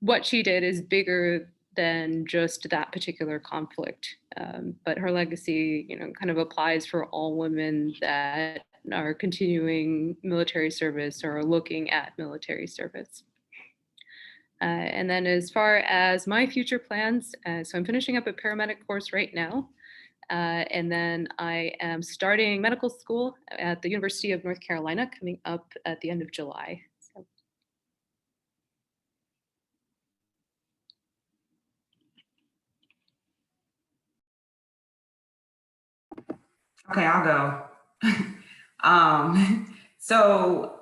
what she did is bigger than just that particular conflict. But her legacy, you know, kind of applies for all women that are continuing military service or are looking at military service. And then as far as my future plans, so I'm finishing up a paramedic course right now. And then I am starting medical school at the University of North Carolina coming up at the end of July. So. Okay, I'll go. So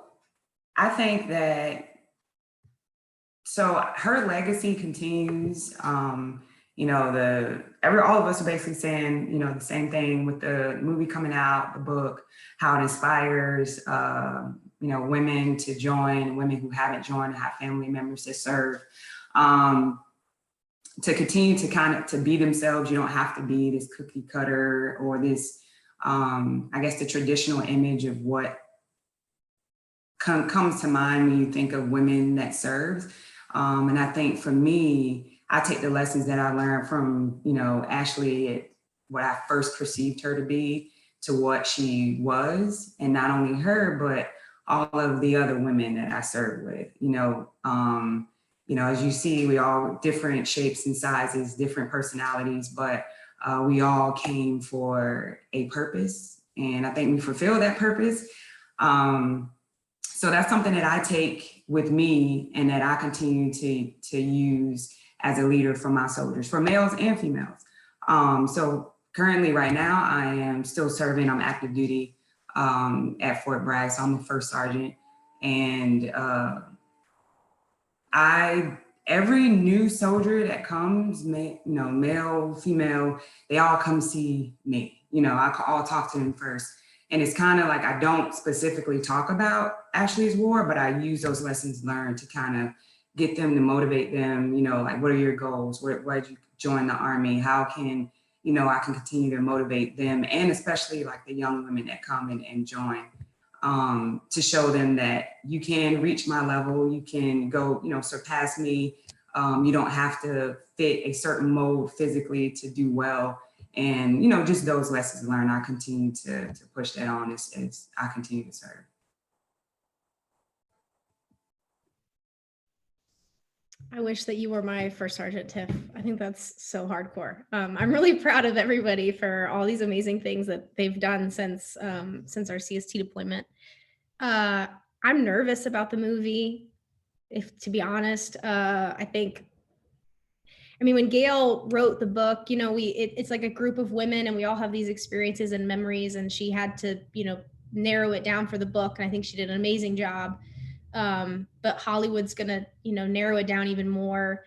I think that, so her legacy continues. You know, all of us are basically saying, you know, the same thing with the movie coming out, the book, how it inspires women to join, women who haven't joined, have family members that serve, to continue to be themselves. You don't have to be this cookie cutter or this, I guess, the traditional image of what comes to mind when you think of women that serve. And I think for me, I take the lessons that I learned from, Ashley, what I first perceived her to be, to what she was, and not only her, but all of the other women that I served with. As you see, we all different shapes and sizes, different personalities, but we all came for a purpose, and I think we fulfilled that purpose. So that's something that I take with me and that I continue to use as a leader for my soldiers, for males and females. So currently right now, I am still serving. I'm active duty at Fort Bragg. So I'm a first sergeant. And every new soldier that comes, male, female, they all come see me. I'll talk to them first. And it's kind of like, I don't specifically talk about Ashley's War, but I use those lessons learned to kind of get them, to motivate them, like, what are your goals? Why did you join the Army? How can, I can continue to motivate them, and especially like the young women that come and join, to show them that you can reach my level, you can go, surpass me. You don't have to fit a certain mold physically to do well. And, just those lessons learned, I continue to push that on as I continue to serve. I wish that you were my first sergeant, Tiff. I think that's so hardcore. I'm really proud of everybody for all these amazing things that they've done since our CST deployment. I'm nervous about the movie, to be honest. When Gail wrote the book, it's like a group of women and we all have these experiences and memories, and she had to, narrow it down for the book. And I think she did an amazing job. But Hollywood's gonna, narrow it down even more.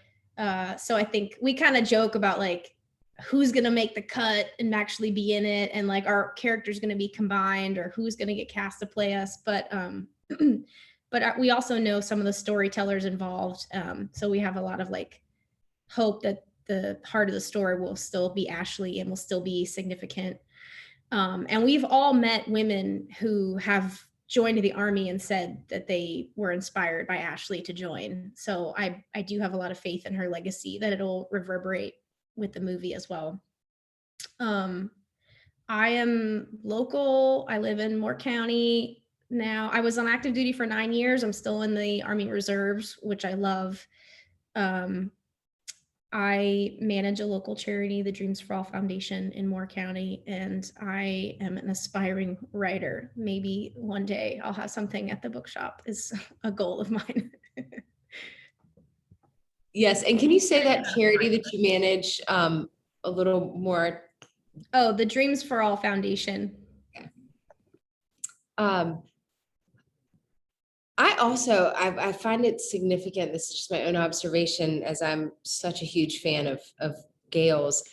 So I think we kind of joke about like, who's gonna make the cut and actually be in it, and like our character's gonna be combined, or who's gonna get cast to play us. But we also know some of the storytellers involved. So we have a lot of like hope that the heart of the story will still be Ashley and will still be significant. And we've all met women who have joined the Army and said that they were inspired by Ashley to join. So I do have a lot of faith in her legacy, that it'll reverberate with the movie as well. I am local. I live in Moore County now. I was on active duty for 9 years. I'm still in the Army Reserves, which I love. I manage a local charity, the Dreams for All Foundation in Moore County, and I am an aspiring writer. Maybe one day I'll have something at the bookshop, is a goal of mine. Yes, and can you say that charity that you manage a little more? Oh, the Dreams for All Foundation. I find it significant. This is just my own observation, as I'm such a huge fan of Gail's.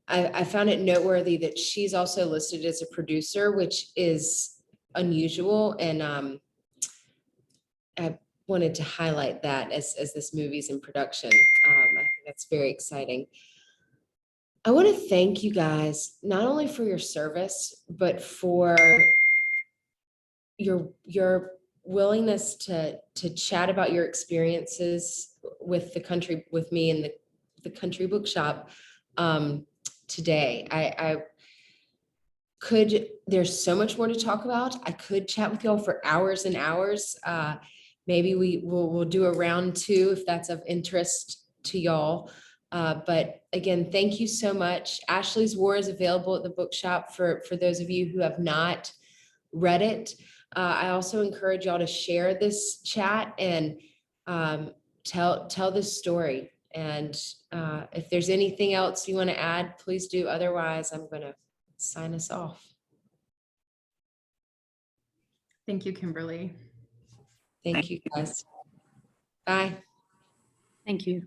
I found it noteworthy that she's also listed as a producer, which is unusual. And I wanted to highlight that as this movie's in production. I think that's very exciting. I want to thank you guys, not only for your service, but for your willingness to chat about your experiences with me and the Country Bookshop today. There's so much more to talk about. I could chat with y'all for hours and hours. Maybe we'll do a round 2 if that's of interest to y'all. But again, thank you so much. Ashley's War is available at the bookshop for those of you who have not read it. I also encourage y'all to share this chat and tell this story. And if there's anything else you want to add, please do. Otherwise, I'm going to sign us off. Thank you, Kimberly. Thank you, guys. Bye. Thank you.